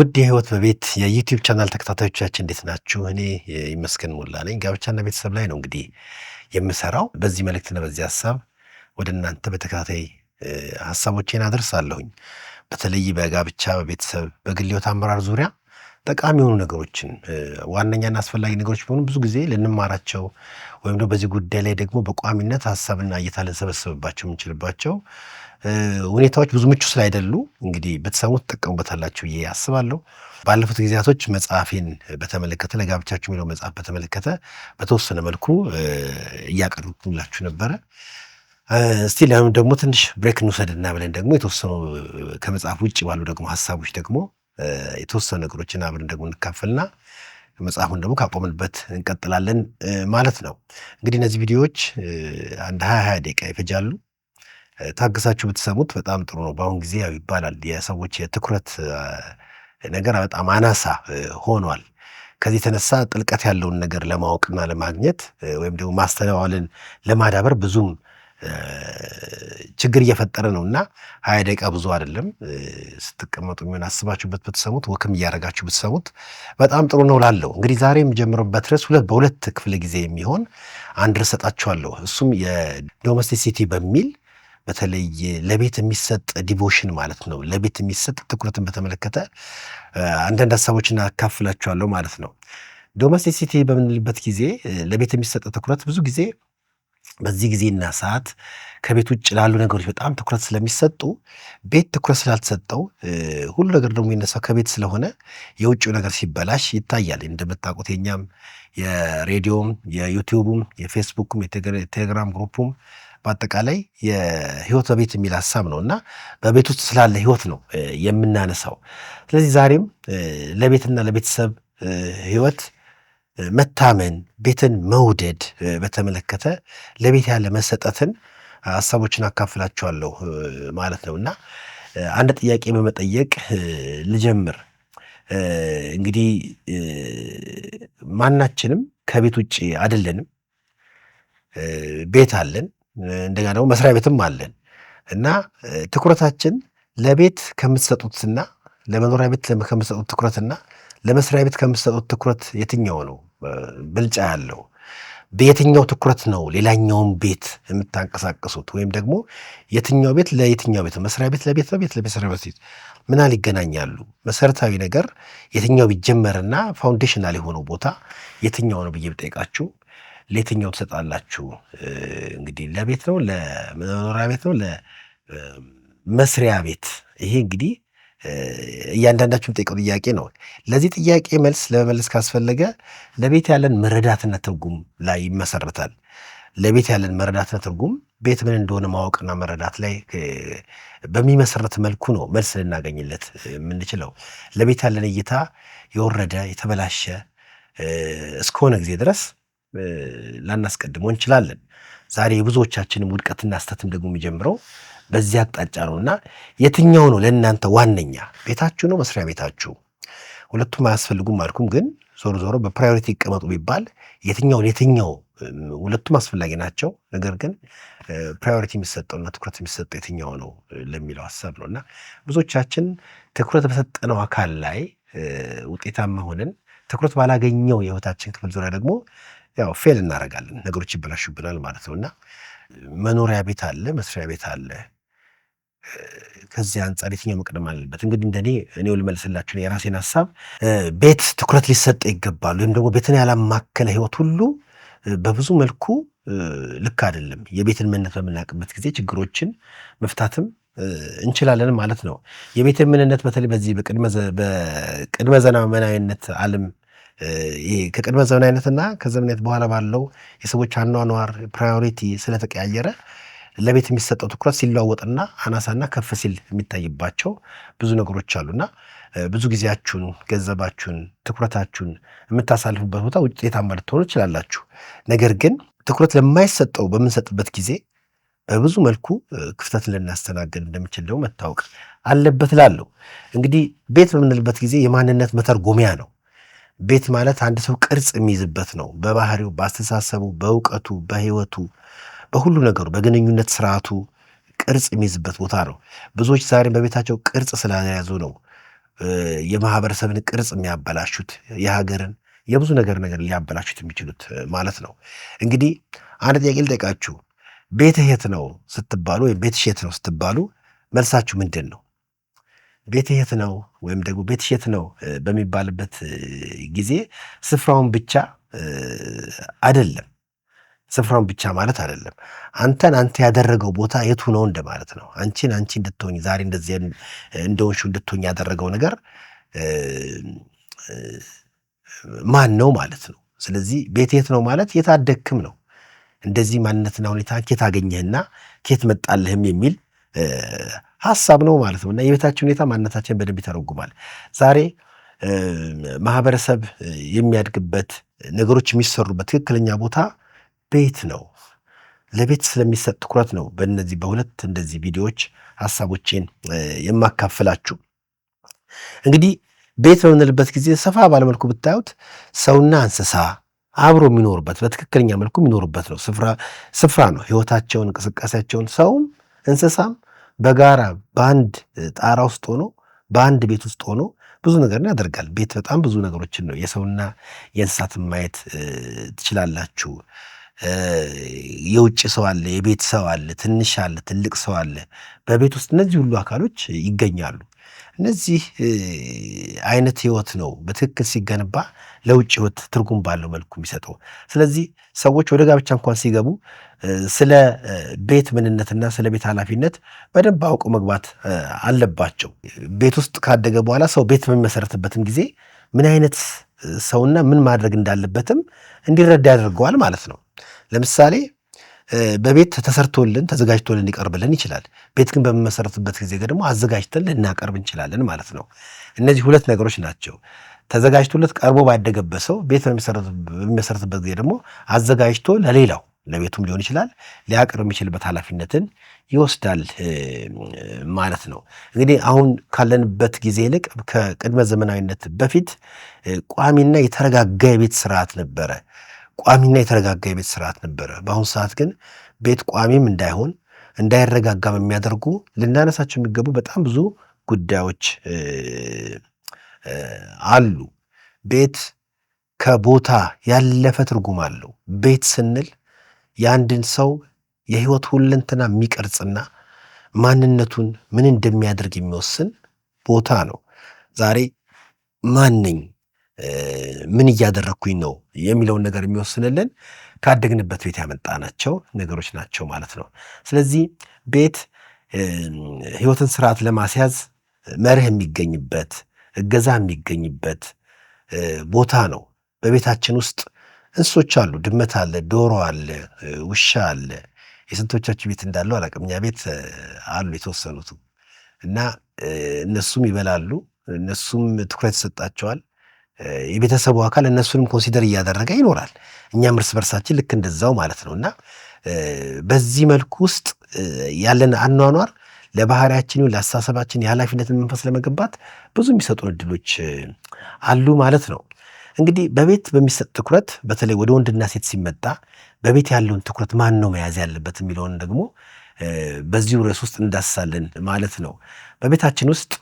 ውድ የህይወት በቤት የዩቲዩብ ቻናል ተከታታዮቻችን እንዴት ናችሁ? እኔ ይመስገን ሞላ ነኝ። ጋብቻና ቤተሰብ ላይ ነው እንግዲህ የምሰራው። በዚህ መልእክትና በዚህ ሀሳብ ወደ እናንተ በተከታታይ ሀሳቦቼን አደርሳለሁኝ። በተለይ በጋብቻ በቤተሰብ በግል ህይወት አመራር ዙሪያ ጠቃሚ የሆኑ ነገሮችን ዋነኛና አስፈላጊ ነገሮች ቢሆኑ ብዙ ጊዜ ልንማራቸው ወይም ደግሞ በዚህ ጉዳይ ላይ ደግሞ በቋሚነት ሀሳብና እይታ ልንሰበስብባቸው የምንችልባቸው ሁኔታዎች ብዙ ምቹ ስላይደሉ እንግዲህ በተሰሙት ተጠቀሙበታላችሁ ብዬ አስባለሁ። ባለፉት ጊዜያቶች መጽሐፌን በተመለከተ ለጋብቻችሁ የሚለው መጽሐፍ በተመለከተ በተወሰነ መልኩ እያቀረብኩላችሁ ነበረ። እስቲ ለምን ደግሞ ትንሽ ብሬክ እንውሰድና ብለን ደግሞ የተወሰኑ ከመጽሐፍ ውጭ ባሉ ደግሞ ሀሳቦች ደግሞ የተወሰኑ ነገሮችን አብረን ደግሞ እንካፈልና መጽሐፉን ደግሞ ካቆምንበት እንቀጥላለን ማለት ነው። እንግዲህ እነዚህ ቪዲዮዎች አንድ 20 ደቂቃ ይፈጃሉ። ታግሳችሁ ብትሰሙት በጣም ጥሩ ነው። በአሁን ጊዜ ያው ይባላል የሰዎች የትኩረት ነገር በጣም አናሳ ሆኗል። ከዚህ የተነሳ ጥልቀት ያለውን ነገር ለማወቅና ለማግኘት ወይም ደግሞ ማስተዋልን ለማዳበር ብዙም ችግር እየፈጠረ ነውና 20 ደቂቃ ብዙ አይደለም። ስትቀመጡ ምን አስባችሁበት ብትሰሙት ወክም እያደረጋችሁ ብትሰሙት በጣም ጥሩ ነው ላለው። እንግዲህ ዛሬ የምጀምርበት ርዕስ በሁለት ክፍለ ጊዜ የሚሆን አንድ ርዕስ ሰጣችኋለሁ። እሱም የዶሜስቲሲቲ በሚል በተለይ ለቤት የሚሰጥ ዲቮሽን ማለት ነው። ለቤት የሚሰጥ ትኩረትን በተመለከተ አንዳንድ ሀሳቦችን አካፍላችኋለሁ ማለት ነው። ዶሜስቲሲቲ በምንልበት ጊዜ ለቤት የሚሰጥ ትኩረት ብዙ ጊዜ በዚህ ጊዜና ሰዓት ከቤት ውጭ ላሉ ነገሮች በጣም ትኩረት ስለሚሰጡ ቤት ትኩረት ስላልተሰጠው ሁሉ ነገር ደግሞ የሚነሳው ከቤት ስለሆነ የውጭው ነገር ሲበላሽ ይታያል። እንደምታውቁት የኛም የሬዲዮም የዩቲዩብም የፌስቡክም የቴሌግራም ግሩፑም በአጠቃላይ የህይወት በቤት የሚል ሀሳብ ነው እና በቤት ውስጥ ስላለ ህይወት ነው የምናነሳው። ስለዚህ ዛሬም ለቤትና ለቤተሰብ ህይወት መታመን ቤትን መውደድ በተመለከተ ለቤት ያለ መሰጠትን ሀሳቦችን አካፍላችኋለሁ ማለት ነው እና አንድ ጥያቄ በመጠየቅ ልጀምር። እንግዲህ ማናችንም ከቤት ውጭ አይደለንም። ቤት አለን፣ እንደገና ደግሞ መስሪያ ቤትም አለን እና ትኩረታችን ለቤት ከምትሰጡትና ለመኖሪያ ቤት ከምትሰጡት ትኩረትና ለመስሪያ ቤት ከምትሰጡት ትኩረት የትኛው ነው ብልጫ ያለው? በየትኛው ትኩረት ነው ሌላኛውን ቤት የምታንቀሳቀሱት? ወይም ደግሞ የትኛው ቤት ለየትኛው ቤት? መስሪያ ቤት ለቤት ነው፣ ቤት ለመስሪያ ቤት ምን ያህል ይገናኛሉ? መሰረታዊ ነገር የትኛው ቢጀመርና ፋውንዴሽናል የሆነው ቦታ የትኛው ነው ብዬ ብጠይቃችሁ ለየትኛው ትሰጣላችሁ? እንግዲህ ለቤት ነው፣ ለመኖሪያ ቤት ነው፣ ለመስሪያ ቤት? ይሄ እንግዲህ እያንዳንዳችሁም ጠይቀው ጥያቄ ነው። ለዚህ ጥያቄ መልስ ለመመለስ ካስፈለገ ለቤት ያለን መረዳትና ትርጉም ላይ ይመሰረታል። ለቤት ያለን መረዳትና ትርጉም ቤት ምን እንደሆነ ማወቅና መረዳት ላይ በሚመሰረት መልኩ ነው መልስ ልናገኝለት የምንችለው። ለቤት ያለን እይታ የወረደ የተበላሸ እስከሆነ ጊዜ ድረስ ላናስቀድመው እንችላለን። ዛሬ የብዙዎቻችንም ውድቀትና ስተትም ደግሞ የሚጀምረው በዚህ አቅጣጫ ነውና የትኛው ነው ለእናንተ ዋነኛ? ቤታችሁ ነው መስሪያ ቤታችሁ? ሁለቱም አያስፈልጉም አልኩም፣ ግን ዞሮ ዞሮ በፕራዮሪቲ ይቀመጡ ቢባል የትኛው ሁለቱም አስፈላጊ ናቸው። ነገር ግን ፕራዮሪቲ የሚሰጠውና ትኩረት የሚሰጠው የትኛው ነው ለሚለው ሀሳብ ነውና ብዙዎቻችን ትኩረት በሰጠነው አካል ላይ ውጤታማ ሆነን ትኩረት ባላገኘው የህይወታችን ክፍል ዙሪያ ደግሞ ያው ፌል እናደርጋለን፣ ነገሮች ይበላሹብናል ማለት ነውና መኖሪያ ቤት አለ፣ መስሪያ ቤት አለ። ከዚህ አንጻር የትኛው መቅደም አለበት? እንግዲህ እኔው ልመልስላችሁ የራሴን ሀሳብ። ቤት ትኩረት ሊሰጥ ይገባል፣ ወይም ደግሞ ቤትን ያላማከለ ህይወት ሁሉ በብዙ መልኩ ልክ አይደለም። የቤትን ምንነት በምናውቅበት ጊዜ ችግሮችን መፍታትም እንችላለን ማለት ነው። የቤትን ምንነት በተለይ በዚህ በቅድመ ዘመናዊነት ዓለም ከቅድመ ዘመናዊነትና ከዘመናዊነት በኋላ ባለው የሰዎች አኗኗር ፕራዮሪቲ ስለተቀያየረ ለቤት የሚሰጠው ትኩረት ሲለዋወጥና አናሳና ከፍ ሲል የሚታይባቸው ብዙ ነገሮች አሉና ብዙ ጊዜያችሁን፣ ገንዘባችሁን፣ ትኩረታችሁን የምታሳልፉበት ቦታ ውጤታማ ልትሆኑ ትችላላችሁ። ነገር ግን ትኩረት ለማይሰጠው በምንሰጥበት ጊዜ በብዙ መልኩ ክፍተትን ልናስተናግድ እንደምችል ደግሞ መታወቅ አለበት እላለሁ። እንግዲህ ቤት በምንልበት ጊዜ የማንነት መተርጎሚያ ነው። ቤት ማለት አንድ ሰው ቅርጽ የሚይዝበት ነው። በባህሪው፣ በአስተሳሰቡ፣ በእውቀቱ፣ በህይወቱ፣ በሁሉ ነገሩ፣ በግንኙነት ስርዓቱ ቅርጽ የሚይዝበት ቦታ ነው። ብዙዎች ዛሬ በቤታቸው ቅርጽ ስላልያዙ ነው የማህበረሰብን ቅርጽ የሚያበላሹት የሀገርን የብዙ ነገር ሊያበላሹት የሚችሉት ማለት ነው። እንግዲህ አንድ ጥያቄ ልጠይቃችሁ። ቤትህ የት ነው ስትባሉ ወይም ቤትሽ የት ነው ስትባሉ መልሳችሁ ምንድን ነው? ቤትህ የት ነው ወይም ደግሞ ቤትሽ የት ነው በሚባልበት ጊዜ ስፍራውን ብቻ አይደለም። ስፍራውን ብቻ ማለት አይደለም። አንተ ያደረገው ቦታ የቱ ነው እንደማለት ነው። አንቺን አንቺ እንድትሆኝ ዛሬ እንደዚህ እንደሆንሽው እንድትሆኝ ያደረገው ነገር ማን ነው ማለት ነው። ስለዚህ ቤት የት ነው ማለት የታደግክም ነው። እንደዚህ ማንነትና ሁኔታ ኬት አገኘህና ኬት መጣልህም የሚል ሀሳብ ነው ማለት ነው። እና የቤታችን ሁኔታ ማንነታችን በደንብ ይተረጉማል። ዛሬ ማህበረሰብ የሚያድግበት ነገሮች የሚሰሩበት ትክክለኛ ቦታ ቤት ነው። ለቤት ስለሚሰጥ ትኩረት ነው በእነዚህ በሁለት እንደዚህ ቪዲዮዎች ሀሳቦቼን የማካፍላችሁ። እንግዲህ ቤት በምንልበት ጊዜ ሰፋ ባለመልኩ ብታዩት ሰውና እንስሳ አብሮ የሚኖሩበት በትክክለኛ መልኩ የሚኖሩበት ነው ስፍራ ነው። ህይወታቸውን፣ እንቅስቃሴያቸውን ሰውም እንስሳም በጋራ በአንድ ጣራ ውስጥ ሆኖ በአንድ ቤት ውስጥ ሆኖ ብዙ ነገር ያደርጋል። ቤት በጣም ብዙ ነገሮችን ነው። የሰውና የእንስሳትን ማየት ትችላላችሁ። የውጭ ሰው አለ፣ የቤት ሰው አለ፣ ትንሽ አለ፣ ትልቅ ሰው አለ። በቤት ውስጥ እነዚህ ሁሉ አካሎች ይገኛሉ። እነዚህ አይነት ህይወት ነው በትክክል ሲገነባ ለውጭ ህይወት ትርጉም ባለው መልኩ የሚሰጠው። ስለዚህ ሰዎች ወደ ጋብቻ እንኳን ሲገቡ ስለ ቤት ምንነትና ስለ ቤት ኃላፊነት በደንብ አውቀው መግባት አለባቸው። ቤት ውስጥ ካደገ በኋላ ሰው ቤት በሚመሰረትበትም ጊዜ ምን አይነት ሰውና ምን ማድረግ እንዳለበትም እንዲረዳ ያደርገዋል ማለት ነው። ለምሳሌ በቤት ተሰርቶልን ተዘጋጅቶልን ሊቀርብልን ይችላል። ቤት ግን በሚመሰረትበት ጊዜ ደግሞ አዘጋጅተን ልናቀርብ እንችላለን ማለት ነው። እነዚህ ሁለት ነገሮች ናቸው። ተዘጋጅቶለት ቀርቦ ባደገበት ሰው ቤት በሚመሰረትበት ጊዜ ደግሞ አዘጋጅቶ ለሌላው ለቤቱም ሊሆን ይችላል ሊያቀርብ የሚችልበት ኃላፊነትን ይወስዳል ማለት ነው። እንግዲህ አሁን ካለንበት ጊዜ ይልቅ ከቅድመ ዘመናዊነት በፊት ቋሚና የተረጋጋ የቤት ስርዓት ነበረ። በአሁኑ ሰዓት ግን ቤት ቋሚም እንዳይሆን እንዳይረጋጋም የሚያደርጉ ልናነሳቸው የሚገቡ በጣም ብዙ ጉዳዮች አሉ። ቤት ከቦታ ያለፈ ትርጉም አለው። ቤት ስንል የአንድን ሰው የህይወት ሁለንተና የሚቀርጽና ማንነቱን ምን እንደሚያደርግ የሚወስን ቦታ ነው። ዛሬ ማን ነኝ፣ ምን እያደረግኩኝ ነው የሚለውን ነገር የሚወስንልን ካደግንበት ቤት ያመጣናቸው ነገሮች ናቸው ማለት ነው። ስለዚህ ቤት ህይወትን ስርዓት ለማስያዝ መርህ የሚገኝበት እገዛ የሚገኝበት ቦታ ነው። በቤታችን ውስጥ እንስሶች አሉ። ድመት አለ፣ ዶሮ አለ፣ ውሻ አለ። የስንቶቻችሁ ቤት እንዳለው አላውቅም። እኛ ቤት አሉ የተወሰኑት እና እነሱም ይበላሉ፣ እነሱም ትኩረት ይሰጣቸዋል። የቤተሰቡ አካል እነሱንም ኮንሲደር እያደረገ ይኖራል። እኛም እርስ በርሳችን ልክ እንደዛው ማለት ነው። እና በዚህ መልኩ ውስጥ ያለን አኗኗር ለባህሪያችን ለአስተሳሰባችን የኃላፊነትን መንፈስ ለመገንባት ብዙ የሚሰጡን እድሎች አሉ ማለት ነው። እንግዲህ በቤት በሚሰጥ ትኩረት በተለይ ወደ ወንድና ሴት ሲመጣ በቤት ያለውን ትኩረት ማን ነው መያዝ ያለበት የሚለውን ደግሞ በዚሁ ርዕስ ውስጥ እንዳስሳለን ማለት ነው። በቤታችን ውስጥ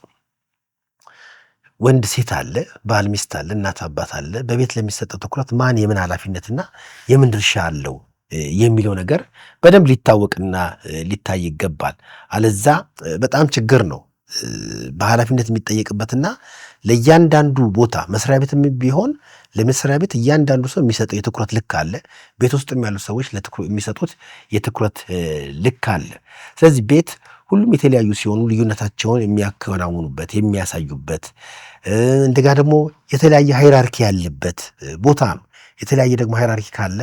ወንድ ሴት አለ፣ ባል ሚስት አለ፣ እናት አባት አለ። በቤት ለሚሰጠው ትኩረት ማን የምን ኃላፊነትና የምን ድርሻ አለው የሚለው ነገር በደንብ ሊታወቅና ሊታይ ይገባል። አለዛ በጣም ችግር ነው። በኃላፊነት የሚጠየቅበትና ለእያንዳንዱ ቦታ መስሪያ ቤትም ቢሆን ለመስሪያ ቤት እያንዳንዱ ሰው የሚሰጠው የትኩረት ልክ አለ። ቤት ውስጥም ያሉ ሰዎች የሚሰጡት የትኩረት ልክ አለ። ስለዚህ ቤት ሁሉም የተለያዩ ሲሆኑ ልዩነታቸውን የሚያከናውኑበት የሚያሳዩበት እንደጋ ደግሞ የተለያየ ሃይራርኪ ያለበት ቦታ ነው። የተለያየ ደግሞ ሃይራርኪ ካለ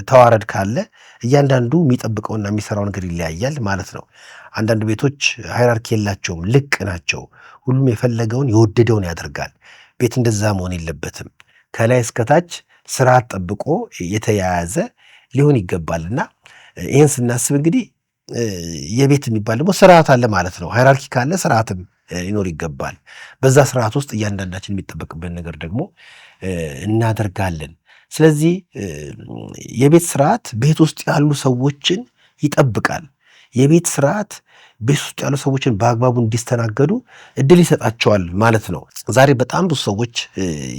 ተዋረድ ካለ እያንዳንዱ የሚጠብቀውና የሚሰራው ነገር ይለያያል ማለት ነው። አንዳንድ ቤቶች ሃይራርኪ የላቸውም፣ ልቅ ናቸው። ሁሉም የፈለገውን የወደደውን ያደርጋል። ቤት እንደዛ መሆን የለበትም። ከላይ እስከታች ስርዓት ጠብቆ የተያያዘ ሊሆን ይገባልና ይህን ስናስብ እንግዲህ የቤት የሚባል ደግሞ ስርዓት አለ ማለት ነው። ሃይራርኪ ካለ ስርዓትም ሊኖር ይገባል። በዛ ስርዓት ውስጥ እያንዳንዳችን የሚጠበቅብን ነገር ደግሞ እናደርጋለን። ስለዚህ የቤት ስርዓት ቤት ውስጥ ያሉ ሰዎችን ይጠብቃል። የቤት ስርዓት ቤት ውስጥ ያሉ ሰዎችን በአግባቡ እንዲስተናገዱ እድል ይሰጣቸዋል ማለት ነው። ዛሬ በጣም ብዙ ሰዎች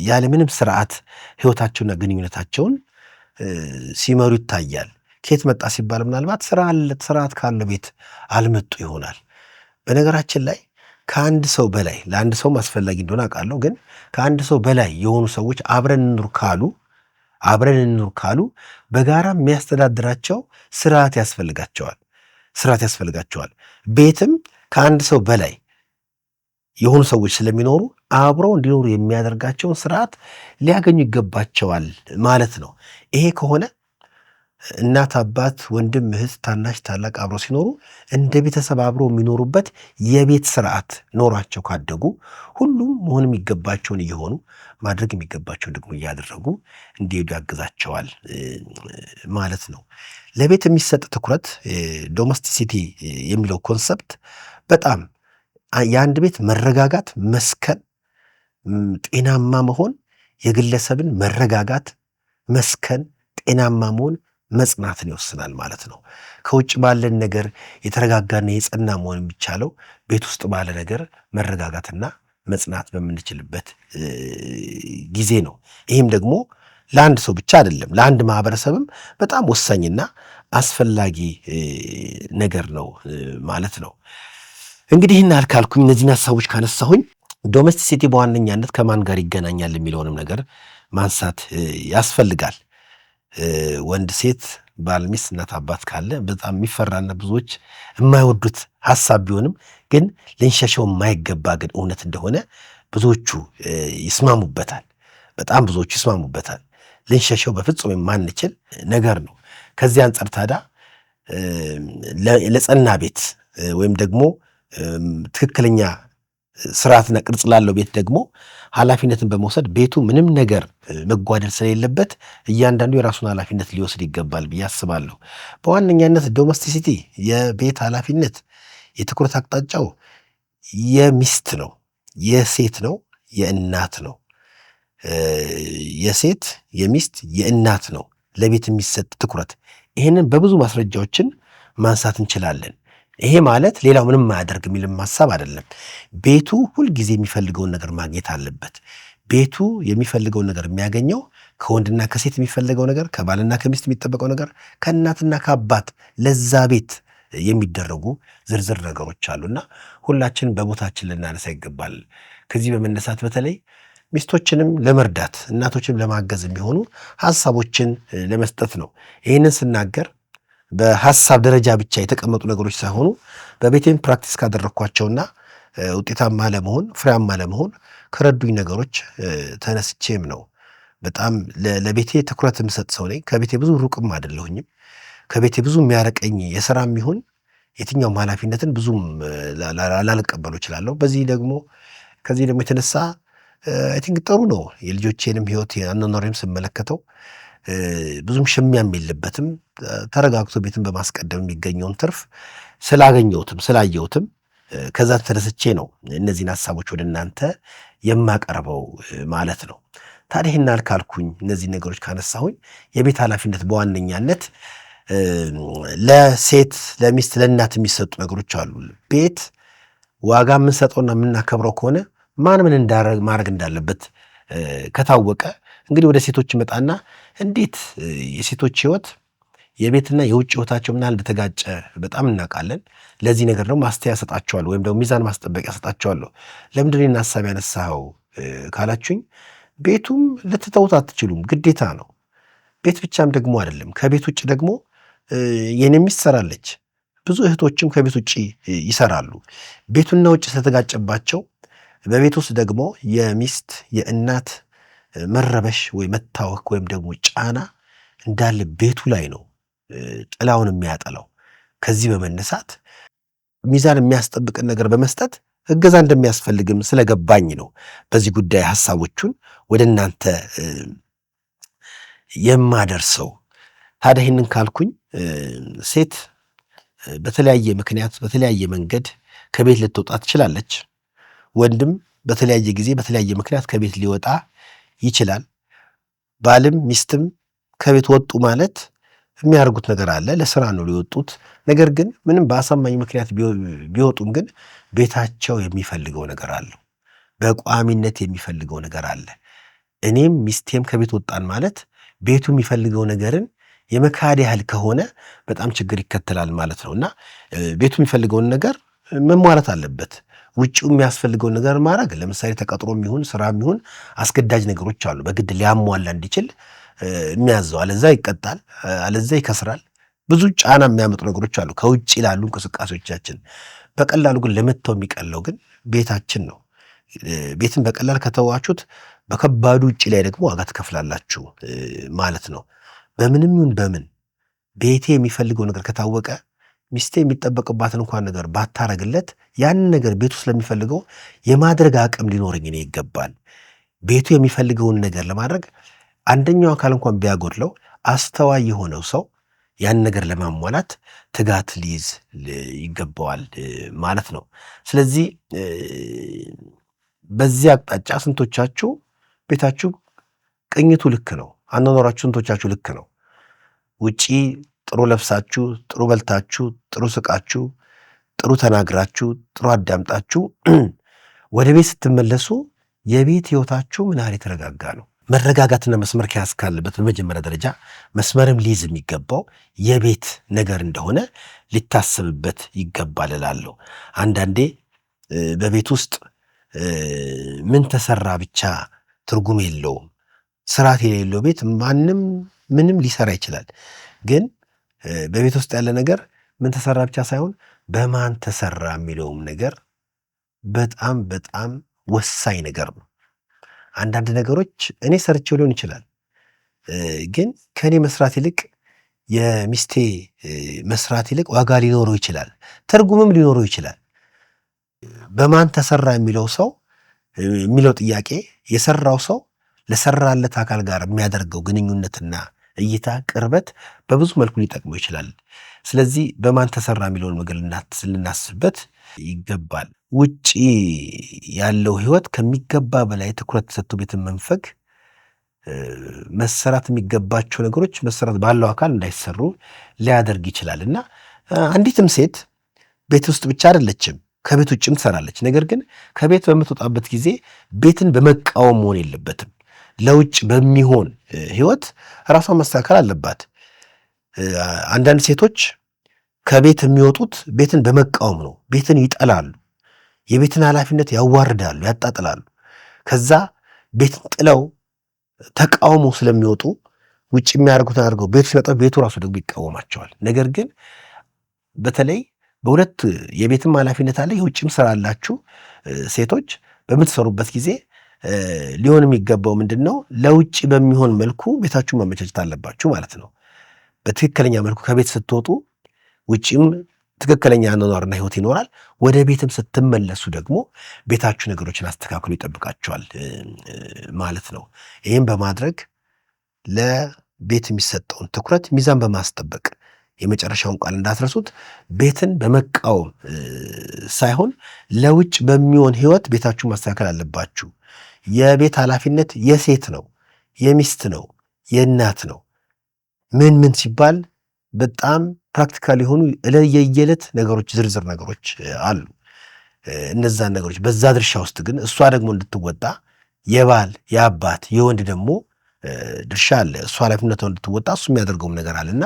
ያለምንም ስርዓት ህይወታቸውና ግንኙነታቸውን ሲመሩ ይታያል። ከየት መጣ ሲባል ምናልባት ስርዓት ካለው ቤት አልመጡ ይሆናል። በነገራችን ላይ ከአንድ ሰው በላይ ለአንድ ሰውም አስፈላጊ እንደሆነ አውቃለሁ፣ ግን ከአንድ ሰው በላይ የሆኑ ሰዎች አብረን እንኑር ካሉ በጋራ የሚያስተዳድራቸው ስርዓት ያስፈልጋቸዋል። ቤትም ከአንድ ሰው በላይ የሆኑ ሰዎች ስለሚኖሩ አብረው እንዲኖሩ የሚያደርጋቸውን ስርዓት ሊያገኙ ይገባቸዋል ማለት ነው። ይሄ ከሆነ እናት፣ አባት፣ ወንድም፣ እህት፣ ታናሽ፣ ታላቅ አብረው ሲኖሩ እንደ ቤተሰብ አብረው የሚኖሩበት የቤት ስርዓት ኖሯቸው ካደጉ ሁሉም መሆን የሚገባቸውን እየሆኑ ማድረግ የሚገባቸውን ደግሞ እያደረጉ እንዲሄዱ ያግዛቸዋል ማለት ነው። ለቤት የሚሰጥ ትኩረት ዶሜስቲሲቲ የሚለው ኮንሰፕት በጣም የአንድ ቤት መረጋጋት፣ መስከን፣ ጤናማ መሆን፣ የግለሰብን መረጋጋት፣ መስከን፣ ጤናማ መሆን፣ መጽናትን ይወስናል ማለት ነው። ከውጭ ባለን ነገር የተረጋጋና የጸና መሆን የሚቻለው ቤት ውስጥ ባለ ነገር መረጋጋትና መጽናት በምንችልበት ጊዜ ነው። ይህም ደግሞ ለአንድ ሰው ብቻ አይደለም፣ ለአንድ ማህበረሰብም በጣም ወሳኝና አስፈላጊ ነገር ነው ማለት ነው። እንግዲህ ይህን ካልኩኝ እነዚህን ሀሳቦች ካነሳሁኝ ዶሜስቲሲቲ በዋነኛነት ከማን ጋር ይገናኛል የሚለውንም ነገር ማንሳት ያስፈልጋል። ወንድ፣ ሴት፣ ባል፣ ሚስት፣ እናት፣ አባት ካለ በጣም የሚፈራና ብዙዎች የማይወዱት ሀሳብ ቢሆንም ግን ልንሸሸው የማይገባ ግን እውነት እንደሆነ ብዙዎቹ ይስማሙበታል። በጣም ብዙዎቹ ይስማሙበታል። ልንሸሸው በፍጹም የማንችል ነገር ነው። ከዚህ አንጻር ታዲያ ለጸና ቤት ወይም ደግሞ ትክክለኛ ስርዓትና ቅርጽ ላለው ቤት ደግሞ ኃላፊነትን በመውሰድ ቤቱ ምንም ነገር መጓደል ስለሌለበት እያንዳንዱ የራሱን ኃላፊነት ሊወስድ ይገባል ብዬ አስባለሁ። በዋነኛነት ዶሜስቲሲቲ የቤት ኃላፊነት የትኩረት አቅጣጫው የሚስት ነው፣ የሴት ነው፣ የእናት ነው። የሴት የሚስት የእናት ነው ለቤት የሚሰጥ ትኩረት። ይህንን በብዙ ማስረጃዎችን ማንሳት እንችላለን። ይሄ ማለት ሌላው ምንም ማያደርግ የሚልም ሀሳብ አይደለም። ቤቱ ሁልጊዜ የሚፈልገውን ነገር ማግኘት አለበት። ቤቱ የሚፈልገውን ነገር የሚያገኘው ከወንድና ከሴት የሚፈልገው ነገር፣ ከባልና ከሚስት የሚጠበቀው ነገር፣ ከእናትና ከአባት ለዛ ቤት የሚደረጉ ዝርዝር ነገሮች አሉና ሁላችን በቦታችን ልናነሳ ይገባል። ከዚህ በመነሳት በተለይ ሚስቶችንም ለመርዳት እናቶችንም ለማገዝ የሚሆኑ ሀሳቦችን ለመስጠት ነው። ይህንን ስናገር በሀሳብ ደረጃ ብቻ የተቀመጡ ነገሮች ሳይሆኑ በቤቴም ፕራክቲስ ካደረግኳቸውና ውጤታማ ለመሆን ፍሬያማ ለመሆን ከረዱኝ ነገሮች ተነስቼም ነው። በጣም ለቤቴ ትኩረት የምሰጥ ሰው ነኝ። ከቤቴ ብዙ ሩቅም አይደለሁኝም። ከቤቴ ብዙ የሚያረቀኝ የስራም ይሁን የትኛውም ኃላፊነትን ብዙም ላልቀበሉ እችላለሁ። ከዚህ ደግሞ የተነሳ አይ ቲንክ ጥሩ ነው። የልጆቼንም ህይወት አኗኗሬም ስመለከተው ብዙም ሽሚያም የለበትም። ተረጋግቶ ቤትን በማስቀደም የሚገኘውን ትርፍ ስላየሁትም ከዛ ተነስቼ ነው እነዚህን ሀሳቦች ወደ እናንተ የማቀርበው ማለት ነው። ታዲያ ይህን ካልኩኝ እነዚህ ነገሮች ካነሳሁኝ የቤት ኃላፊነት በዋነኛነት ለሴት፣ ለሚስት፣ ለእናት የሚሰጡ ነገሮች አሉ። ቤት ዋጋ የምንሰጠውና የምናከብረው ከሆነ ማን ምን ማድረግ እንዳለበት ከታወቀ እንግዲህ ወደ ሴቶች መጣና እንዴት የሴቶች ህይወት የቤትና የውጭ ህይወታቸው ምን ያህል እንደተጋጨ በጣም እናውቃለን። ለዚህ ነገር ደግሞ ማስተያየት ሰጣቸዋለሁ ወይም ደግሞ ሚዛን ማስጠበቂያ ሰጣቸዋለሁ። ለምንድን ነው ሀሳብ ያነሳኸው ካላችሁኝ፣ ቤቱም ልትተውት አትችሉም፣ ግዴታ ነው። ቤት ብቻም ደግሞ አይደለም፣ ከቤት ውጭ ደግሞ የኔ ሚስት ትሰራለች። ብዙ እህቶችም ከቤት ውጭ ይሰራሉ። ቤቱና ውጭ ስለተጋጨባቸው በቤት ውስጥ ደግሞ የሚስት የእናት መረበሽ ወይ መታወክ ወይም ደግሞ ጫና እንዳለ ቤቱ ላይ ነው ጥላውን የሚያጠላው። ከዚህ በመነሳት ሚዛን የሚያስጠብቅን ነገር በመስጠት እገዛ እንደሚያስፈልግም ስለገባኝ ነው በዚህ ጉዳይ ሀሳቦቹን ወደ እናንተ የማደርሰው። ታዲያ ይህንን ካልኩኝ ሴት በተለያየ ምክንያት በተለያየ መንገድ ከቤት ልትወጣ ትችላለች። ወንድም በተለያየ ጊዜ በተለያየ ምክንያት ከቤት ሊወጣ ይችላል። ባልም ሚስትም ከቤት ወጡ ማለት የሚያደርጉት ነገር አለ። ለስራ ነው ሊወጡት። ነገር ግን ምንም በአሳማኝ ምክንያት ቢወጡም ግን ቤታቸው የሚፈልገው ነገር አለው። በቋሚነት የሚፈልገው ነገር አለ። እኔም ሚስቴም ከቤት ወጣን ማለት ቤቱ የሚፈልገው ነገርን የመካድ ያህል ከሆነ በጣም ችግር ይከተላል ማለት ነው እና ቤቱ የሚፈልገውን ነገር መሟላት አለበት። ውጭው የሚያስፈልገውን ነገር ማድረግ ለምሳሌ ተቀጥሮ የሚሆን ስራ የሚሆን አስገዳጅ ነገሮች አሉ። በግድ ሊያሟላ እንዲችል የሚያዘው፣ አለዛ ይቀጣል፣ አለዛ ይከስራል። ብዙ ጫና የሚያመጡ ነገሮች አሉ ከውጭ ላሉ እንቅስቃሴዎቻችን። በቀላሉ ግን ለመተው የሚቀለው ግን ቤታችን ነው። ቤትን በቀላል ከተዋችሁት በከባዱ ውጭ ላይ ደግሞ ዋጋ ትከፍላላችሁ ማለት ነው። በምንም ይሁን በምን ቤቴ የሚፈልገው ነገር ከታወቀ ሚስቴ የሚጠበቅባትን እንኳን ነገር ባታረግለት ያንን ነገር ቤቱ ስለሚፈልገው የማድረግ አቅም ሊኖረኝ እኔ ይገባል። ቤቱ የሚፈልገውን ነገር ለማድረግ አንደኛው አካል እንኳን ቢያጎድለው አስተዋይ የሆነው ሰው ያን ነገር ለማሟላት ትጋት ሊይዝ ይገባዋል ማለት ነው። ስለዚህ በዚህ አቅጣጫ ስንቶቻችሁ ቤታችሁ ቅኝቱ ልክ ነው? አኗኗራችሁ ስንቶቻችሁ ልክ ነው? ውጪ ጥሩ ለብሳችሁ፣ ጥሩ በልታችሁ፣ ጥሩ ስቃችሁ፣ ጥሩ ተናግራችሁ፣ ጥሩ አዳምጣችሁ ወደ ቤት ስትመለሱ የቤት ህይወታችሁ ምን ያህል የተረጋጋ ነው? መረጋጋትና መስመር ከያዝ ካለበት በመጀመሪያ ደረጃ መስመርም ሊይዝ የሚገባው የቤት ነገር እንደሆነ ሊታሰብበት ይገባል እላለሁ። አንዳንዴ በቤት ውስጥ ምን ተሰራ ብቻ ትርጉም የለውም። ስርዓት የሌለው ቤት ማንም ምንም ሊሰራ ይችላል። ግን በቤት ውስጥ ያለ ነገር ምን ተሰራ ብቻ ሳይሆን በማን ተሰራ የሚለውም ነገር በጣም በጣም ወሳኝ ነገር ነው። አንዳንድ ነገሮች እኔ ሰርቼው ሊሆን ይችላል፣ ግን ከእኔ መስራት ይልቅ የሚስቴ መስራት ይልቅ ዋጋ ሊኖረው ይችላል፣ ትርጉምም ሊኖረው ይችላል። በማን ተሰራ የሚለው ሰው የሚለው ጥያቄ የሰራው ሰው ለሰራለት አካል ጋር የሚያደርገው ግንኙነትና እይታ ቅርበት በብዙ መልኩ ሊጠቅመው ይችላል። ስለዚህ በማን ተሰራ የሚለውን ነገር ልናስብበት ይገባል። ውጪ ያለው ህይወት ከሚገባ በላይ ትኩረት ሰጥቶ ቤትን መንፈግ መሰራት የሚገባቸው ነገሮች መሰራት ባለው አካል እንዳይሰሩ ሊያደርግ ይችላል እና አንዲትም ሴት ቤት ውስጥ ብቻ አይደለችም፣ ከቤት ውጭም ትሰራለች። ነገር ግን ከቤት በምትወጣበት ጊዜ ቤትን በመቃወም መሆን የለበትም። ለውጭ በሚሆን ህይወት ራሷን ማስተካከል አለባት። አንዳንድ ሴቶች ከቤት የሚወጡት ቤትን በመቃወም ነው። ቤትን ይጠላሉ፣ የቤትን ኃላፊነት ያዋርዳሉ፣ ያጣጥላሉ። ከዛ ቤትን ጥለው ተቃውሞ ስለሚወጡ ውጭ የሚያደርጉትን አድርገው ቤቱ ሲመጣ ቤቱ ራሱ ደግሞ ይቃወማቸዋል። ነገር ግን በተለይ በሁለት የቤትም ኃላፊነት አለ፣ የውጭም ስራ አላችሁ ሴቶች በምትሰሩበት ጊዜ ሊሆን የሚገባው ምንድን ነው? ለውጭ በሚሆን መልኩ ቤታችሁን ማመቻቸት አለባችሁ ማለት ነው። በትክክለኛ መልኩ ከቤት ስትወጡ ውጭም ትክክለኛ አኗኗርና ህይወት ይኖራል። ወደ ቤትም ስትመለሱ ደግሞ ቤታችሁ ነገሮችን አስተካክሎ ይጠብቃቸዋል ማለት ነው። ይህም በማድረግ ለቤት የሚሰጠውን ትኩረት ሚዛን በማስጠበቅ የመጨረሻውን ቃል እንዳትረሱት፣ ቤትን በመቃወም ሳይሆን ለውጭ በሚሆን ህይወት ቤታችሁ ማስተካከል አለባችሁ። የቤት ኃላፊነት የሴት ነው፣ የሚስት ነው፣ የእናት ነው። ምን ምን ሲባል በጣም ፕራክቲካል የሆኑ የየዕለት ነገሮች፣ ዝርዝር ነገሮች አሉ። እነዛን ነገሮች በዛ ድርሻ ውስጥ ግን እሷ ደግሞ እንድትወጣ የባል የአባት የወንድ ደግሞ ድርሻ አለ። እሷ ኃላፊነቷን እንድትወጣ እሱ የሚያደርገውም ነገር አለ እና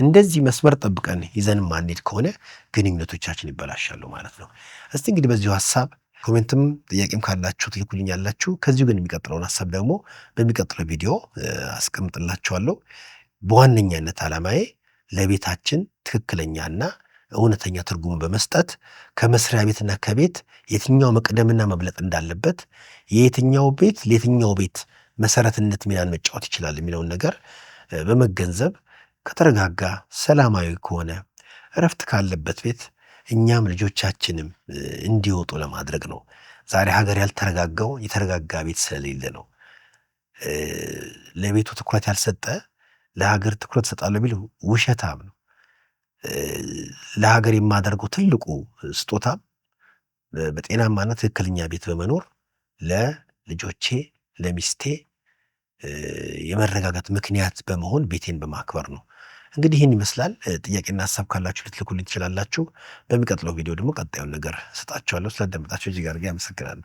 እንደዚህ መስመር ጠብቀን ይዘን ማንሄድ ከሆነ ግንኙነቶቻችን ይበላሻሉ ማለት ነው። እስቲ እንግዲህ በዚሁ ሀሳብ ኮሜንትም ጥያቄም ካላችሁ ትልኩልኛላችሁ። ከዚሁ ግን የሚቀጥለውን ሀሳብ ደግሞ በሚቀጥለው ቪዲዮ አስቀምጥላችኋለሁ። በዋነኛነት ዓላማዬ ለቤታችን ትክክለኛና እውነተኛ ትርጉም በመስጠት ከመስሪያ ቤትና ከቤት የትኛው መቅደምና መብለጥ እንዳለበት፣ የየትኛው ቤት ለየትኛው ቤት መሰረትነት ሚናን መጫወት ይችላል የሚለውን ነገር በመገንዘብ ከተረጋጋ ሰላማዊ ከሆነ እረፍት ካለበት ቤት እኛም ልጆቻችንም እንዲወጡ ለማድረግ ነው። ዛሬ ሀገር ያልተረጋጋው የተረጋጋ ቤት ስለሌለ ነው። ለቤቱ ትኩረት ያልሰጠ ለሀገር ትኩረት ሰጣለሁ ቢል ውሸታም ነው። ለሀገር የማደርገው ትልቁ ስጦታ በጤናማና ትክክለኛ ቤት በመኖር ለልጆቼ ለሚስቴ የመረጋጋት ምክንያት በመሆን ቤቴን በማክበር ነው። እንግዲህ ይህን ይመስላል። ጥያቄና ሀሳብ ካላችሁ ልትልኩልኝ ትችላላችሁ። በሚቀጥለው ቪዲዮ ደግሞ ቀጣዩን ነገር እሰጣችኋለሁ። ስላዳመጣችሁ እጅግ አድርጌ አመሰግናለሁ።